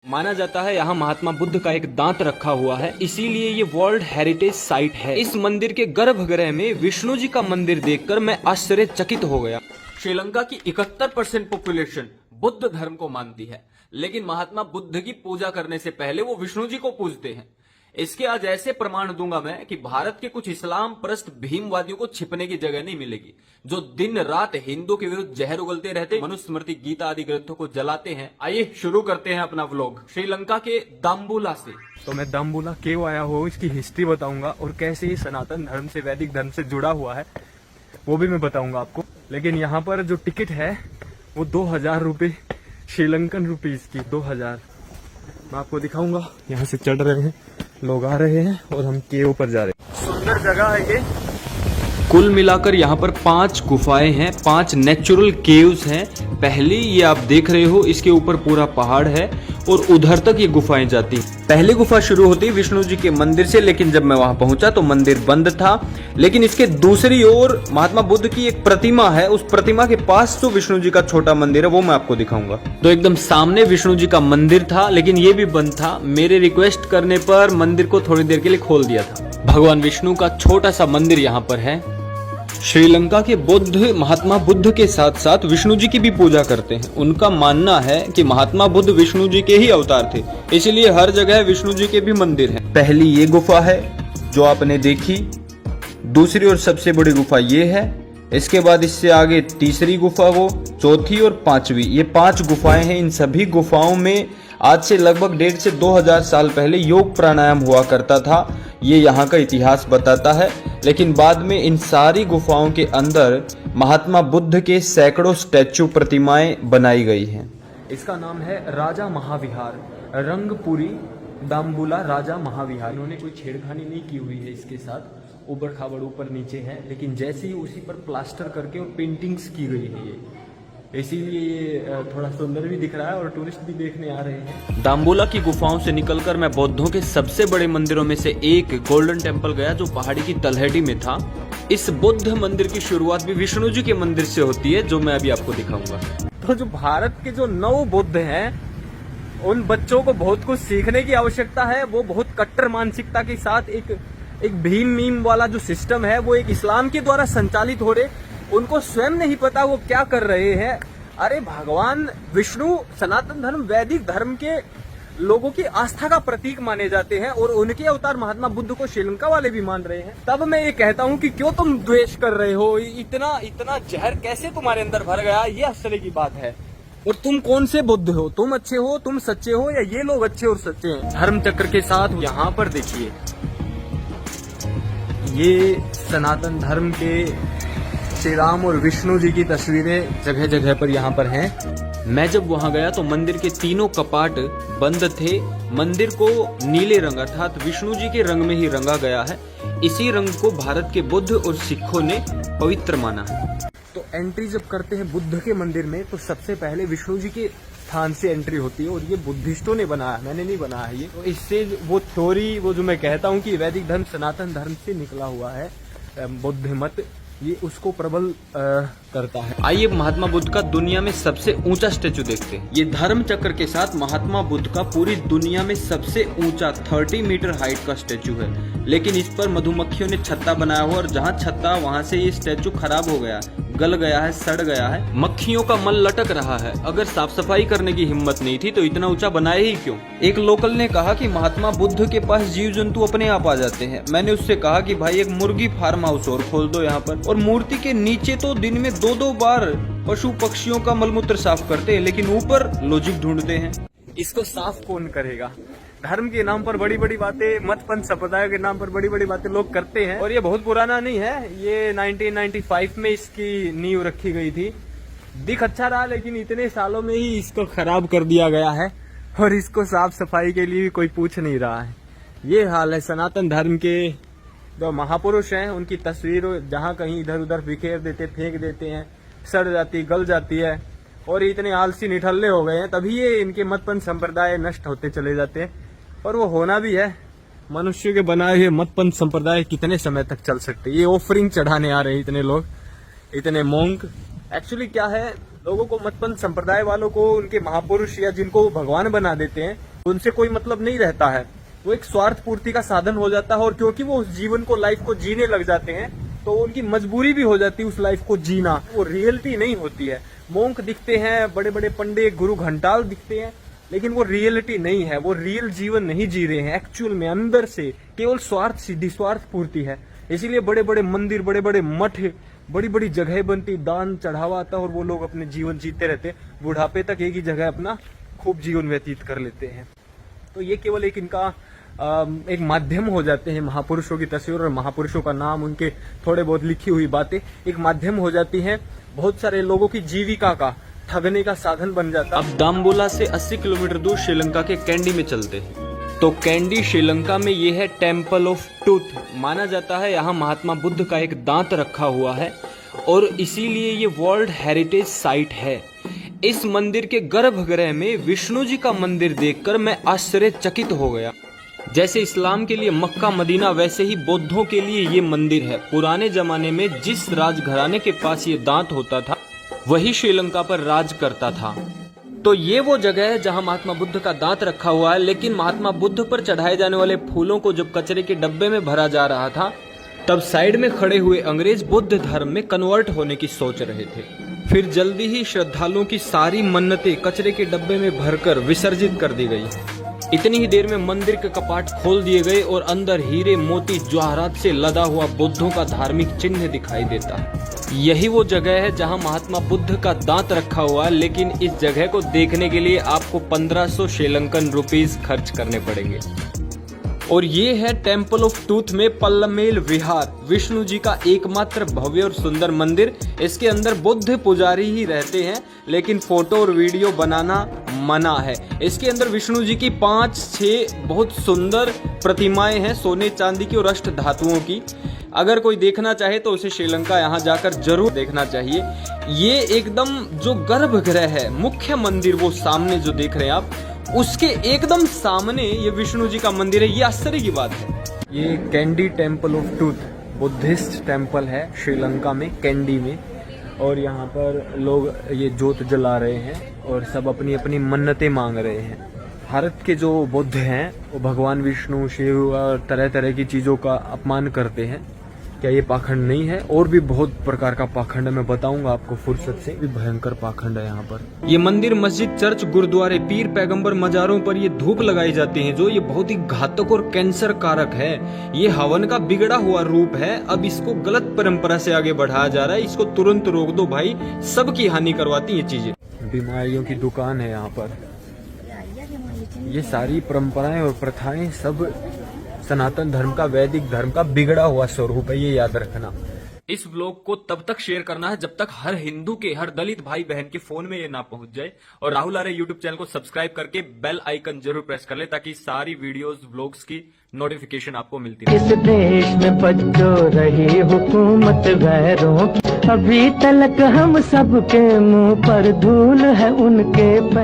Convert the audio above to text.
माना जाता है यहाँ महात्मा बुद्ध का एक दांत रखा हुआ है, इसीलिए ये वर्ल्ड हेरिटेज साइट है। इस मंदिर के गर्भगृह में विष्णु जी का मंदिर देखकर मैं आश्चर्यचकित हो गया। श्रीलंका की 71% पॉपुलेशन बुद्ध धर्म को मानती है, लेकिन महात्मा बुद्ध की पूजा करने से पहले वो विष्णु जी को पूजते हैं। इसके आज ऐसे प्रमाण दूंगा मैं कि भारत के कुछ इस्लाम परस्त भीमवादियों को छिपने की जगह नहीं मिलेगी, जो दिन रात हिंदू के विरुद्ध जहर उगलते रहते, मनुस्मृति, गीता आदि ग्रंथों को जलाते हैं। आइए शुरू करते हैं अपना व्लॉग श्रीलंका के दाम्बुला से। तो मैं दाम्बुला क्यों आया हूँ, इसकी हिस्ट्री बताऊंगा और कैसे ये सनातन धर्म से, वैदिक धर्म से जुड़ा हुआ है वो भी मैं बताऊंगा आपको। लेकिन यहाँ पर जो टिकट है वो 2000 रुपये श्रीलंकन रुपीज की, 2000। मैं आपको दिखाऊंगा। यहाँ से चढ़ रहे हैं, लोग आ रहे हैं और हम केव पर जा रहे हैं। सुंदर जगह है ये। कुल मिलाकर यहाँ पर 5 गुफाएं हैं, 5 नेचुरल केव्स हैं। पहली ये आप देख रहे हो, इसके ऊपर पूरा पहाड़ है और उधर तक ये गुफाएं जाती। पहली गुफा शुरू होती विष्णु जी के मंदिर से, लेकिन जब मैं वहां पहुंचा तो मंदिर बंद था। लेकिन इसके दूसरी ओर महात्मा बुद्ध की एक प्रतिमा है, उस प्रतिमा के पास जो विष्णु जी का छोटा मंदिर है वो मैं आपको दिखाऊंगा। तो एकदम सामने विष्णु जी का मंदिर था, लेकिन ये भी बंद था। मेरे रिक्वेस्ट करने पर मंदिर को थोड़ी देर के लिए खोल दिया था। भगवान विष्णु का छोटा सा मंदिर यहाँ पर है। श्रीलंका के बौद्ध महात्मा बुद्ध के साथ साथ विष्णु जी की भी पूजा करते हैं। उनका मानना है कि महात्मा बुद्ध विष्णु जी के ही अवतार थे, इसलिए हर जगह विष्णु जी के भी मंदिर हैं। पहली ये गुफा है जो आपने देखी, दूसरी और सबसे बड़ी गुफा ये है। इसके बाद इससे आगे तीसरी गुफा, वो चौथी और 5वीं। ये 5 गुफाएं हैं। इन सभी गुफाओं में आज से लगभग 1.5 से 2000 साल पहले योग प्राणायाम हुआ करता था। ये यहाँ का इतिहास बताता है। लेकिन बाद में इन सारी गुफाओं के अंदर महात्मा बुद्ध के सैकड़ों स्टैचू, प्रतिमाएं बनाई गई हैं। इसका नाम है राजा महाविहार, रंगपुरी दाम्बुला राजा महाविहार। इन्होंने कोई छेड़खानी नहीं की हुई है इसके साथ, ऊबड़ खाबड़ ऊपर नीचे है, लेकिन जैसे ही उसी पर प्लास्टर करके और पेंटिंग्स की गई है ये, इसीलिए ये थोड़ा सुंदर भी दिख रहा है और टूरिस्ट भी देखने आ रहे हैं। दाम्बुला की गुफाओं से निकलकर मैं बौद्धों के सबसे बड़े मंदिरों में से एक गोल्डन टेम्पल गया, जो पहाड़ी की तलहटी में था। इस बुद्ध मंदिर की शुरुआत भी विष्णु जी के मंदिर से होती है, जो मैं अभी आपको दिखाऊंगा। तो जो भारत के जो 9 बुद्ध हैं, उन बच्चों को बहुत कुछ सीखने की आवश्यकता है। वो बहुत कट्टर मानसिकता के साथ एक भीम मीम वाला जो सिस्टम है, वो एक इस्लाम के द्वारा संचालित हो रहे। उनको स्वयं नहीं पता वो क्या कर रहे हैं। अरे भगवान विष्णु सनातन धर्म, वैदिक धर्म के लोगों की आस्था का प्रतीक माने जाते हैं और उनके अवतार महात्मा बुद्ध को श्रीलंका वाले भी मान रहे हैं। तब मैं ये कहता हूँ कि क्यों तुम द्वेष कर रहे हो, इतना जहर कैसे तुम्हारे अंदर भर गया, ये आश्चर्य की बात है। और तुम कौन से बुद्ध हो? तुम अच्छे हो, तुम सच्चे हो, या ये लोग अच्छे और सच्चे हैं? धर्म चक्र के साथ यहाँ पर देखिए, ये सनातन धर्म के श्री राम और विष्णु जी की तस्वीरें जगह जगह पर यहाँ पर हैं। मैं जब वहाँ गया तो मंदिर के तीनों कपाट बंद थे। मंदिर को नीले रंग अर्थात विष्णु जी के रंग में ही रंगा गया है। इसी रंग को भारत के बुद्ध और सिखों ने पवित्र माना है। तो एंट्री जब करते हैं बुद्ध के मंदिर में, तो सबसे पहले विष्णु जी के स्थान से एंट्री होती है, और ये बुद्धिस्टों ने बनाया, मैंने नहीं बनाया है ये। तो इससे वो थ्योरी, वो जो मैं कहता हूँ कि वैदिक धर्म सनातन धर्म से निकला हुआ है, बुद्ध मत, ये उसको प्रबल करता है। आइए महात्मा बुद्ध का दुनिया में सबसे ऊंचा स्टेचू देखते हैं। ये धर्म चक्र के साथ महात्मा बुद्ध का पूरी दुनिया में सबसे ऊंचा 30 मीटर हाइट का स्टेचू है। लेकिन इस पर मधुमक्खियों ने छत्ता बनाया हुआ, और जहाँ छत्ता वहाँ से ये स्टेचू खराब हो गया, गल गया है, सड़ गया है, मक्खियों का मल लटक रहा है। अगर साफ सफाई करने की हिम्मत नहीं थी तो इतना ऊंचा बनाए ही क्यों? एक लोकल ने कहा कि महात्मा बुद्ध के पास जीव जंतु अपने आप आ जाते हैं। मैंने उससे कहा कि भाई एक मुर्गी फार्म हाउस और खोल दो यहाँ पर। और मूर्ति के नीचे तो दिन में 2-2 बार पशु पक्षियों का मलमूत्र साफ करते हैं, लेकिन ऊपर लॉजिक ढूंढते हैं। इसको साफ कौन करेगा? धर्म के नाम पर बड़ी बड़ी बातें, मतपंथ संप्रदाय के नाम पर बड़ी बड़ी बातें लोग करते हैं। और ये बहुत पुराना नहीं है, ये 1995 में इसकी नींव रखी गई थी। दिख अच्छा रहा, लेकिन इतने सालों में ही इसको खराब कर दिया गया है, और इसको साफ सफाई के लिए कोई पूछ नहीं रहा है। ये हाल है सनातन धर्म के। जो महापुरुष हैं उनकी तस्वीर जहाँ कहीं इधर उधर बिखेर देते, फेंक देते हैं, सड़ जाती, गल जाती है, और इतने आलसी निठल्ले हो गए हैं, तभी ये इनके मतपंथ संप्रदाय नष्ट होते चले जाते हैं। और वो होना भी है। मनुष्य के बनाए हुए मतपंथ संप्रदाय कितने समय तक चल सकते? ये ऑफरिंग चढ़ाने आ रहे हैं इतने लोग, इतने मोंक। एक्चुअली क्या है, लोगों को मतपंथ संप्रदाय वालों को उनके महापुरुष या जिनको भगवान बना देते हैं, उनसे कोई मतलब नहीं रहता है, वो एक स्वार्थ पूर्ति का साधन हो जाता है। और क्योंकि वो उस जीवन को, लाइफ को जीने लग जाते हैं, तो उनकी मजबूरी भी हो जाती है उस लाइफ को जीना। वो रियलिटी नहीं होती है। मोंक दिखते हैं, बड़े बड़े पंडित, गुरु घंटाल दिखते हैं, लेकिन वो रियलिटी नहीं है। वो रियल जीवन नहीं जी रहे हैं एक्चुअल में, अंदर से केवल स्वार्थ सिद्धि, स्वार्थ पूर्ति है। इसीलिए बड़े बड़े मंदिर, बड़े बड़े मठ, बड़ी बड़ी जगह बनती, दान चढ़ावा आता है और वो लोग अपने जीवन जीते रहते, बुढ़ापे तक एक ही जगह अपना खूब जीवन व्यतीत कर लेते हैं। तो ये केवल एक इनका एक माध्यम हो जाते हैं। महापुरुषों की तस्वीर और महापुरुषों का नाम, उनके थोड़े बहुत लिखी हुई बातें एक माध्यम हो जाती हैं, बहुत सारे लोगों की जीविका का ठगने का साधन बन जाता है। अब दाम्बोला से 80 किलोमीटर दूर श्रीलंका के कैंडी में चलते हैं। तो कैंडी श्रीलंका में ये है टेम्पल ऑफ टूथ। माना जाता है यहाँ महात्मा बुद्ध का एक दांत रखा हुआ है और इसीलिए ये वर्ल्ड हेरिटेज साइट है। इस मंदिर के गर्भगृह में विष्णु जी का मंदिर देखकर मैं आश्चर्यचकित हो गया। जैसे इस्लाम के लिए मक्का मदीना, वैसे ही बौद्धों के लिए ये मंदिर है। पुराने जमाने में जिस राजघराने के पास ये दांत होता था, वही श्रीलंका पर राज करता था। तो ये वो जगह है जहां महात्मा बुद्ध का दांत रखा हुआ है। लेकिन महात्मा बुद्ध पर चढ़ाए जाने वाले फूलों को जब कचरे के डब्बे में भरा जा रहा था, तब साइड में खड़े हुए अंग्रेज बुद्ध धर्म में कन्वर्ट होने की सोच रहे थे। फिर जल्दी ही श्रद्धालुओं की सारी मन्नतें कचरे के डब्बे में भरकर विसर्जित कर दी गई। इतनी ही देर में मंदिर के कपाट खोल दिए गए और अंदर हीरे, मोती, जवाहरात से लदा हुआ बुद्धों का धार्मिक चिन्ह दिखाई देता है। यही वो जगह है जहां महात्मा बुद्ध का दांत रखा हुआ है। लेकिन इस जगह को देखने के लिए आपको 1500 श्रीलंकन रुपीस खर्च करने पड़ेंगे। और ये है टेम्पल ऑफ टूथ में पल्लमेल विहार, विष्णु जी का एकमात्र भव्य और सुंदर मंदिर। इसके अंदर बुद्ध पुजारी ही रहते हैं, लेकिन फोटो और वीडियो बनाना मना है। इसके अंदर विष्णु जी की 5-6 बहुत सुंदर प्रतिमाएं हैं, सोने चांदी की और अष्ट धातुओं की। अगर कोई देखना चाहे तो उसे श्रीलंका यहाँ जाकर जरूर देखना चाहिए। ये एकदम जो गर्भगृह है, मुख्य मंदिर, वो सामने जो देख रहे हैं आप, उसके एकदम सामने ये विष्णु जी का मंदिर है। ये आश्चर्य की बात है। ये candy temple of tooth Buddhist temple है श्रीलंका में, कैंडी में। और यहाँ पर लोग ये जोत जला रहे हैं और सब अपनी अपनी मन्नतें मांग रहे हैं। भारत के जो बुद्ध हैं वो भगवान विष्णु, शिव और तरह तरह की चीज़ों का अपमान करते हैं। क्या ये पाखंड नहीं है? और भी बहुत प्रकार का पाखंड मैं बताऊंगा आपको फुर्सत से। भी भयंकर पाखंड है यहाँ पर। ये मंदिर, मस्जिद, चर्च, गुरुद्वारे, पीर पैगंबर मजारों पर ये धूप लगाई जाती है, जो ये बहुत ही घातक और कैंसर कारक है। ये हवन का बिगड़ा हुआ रूप है। अब इसको गलत परंपरा से आगे बढ़ाया जा रहा है। इसको तुरंत रोक दो भाई, सबकी हानि करवाती ये चीजें। बीमारियों की दुकान है यहाँ पर। ये सारी परंपराएं और प्रथाएं सब सनातन धर्म का, वैदिक धर्म का बिगड़ा हुआ स्वरूप है, ये याद रखना। इस ब्लॉग को तब तक शेयर करना है जब तक हर हिंदू के, हर दलित भाई बहन के फोन में ये ना पहुंच जाए। और राहुल आर्य यूट्यूब चैनल को सब्सक्राइब करके बेल आइकन जरूर प्रेस कर ले, ताकि सारी वीडियोस, ब्लॉग्स की नोटिफिकेशन आपको मिलती रहे। इस देश में बच्चों रही हुकूमत गैरों की, अभी तलक हम सबके मुंह पर धूल है उनके पैर।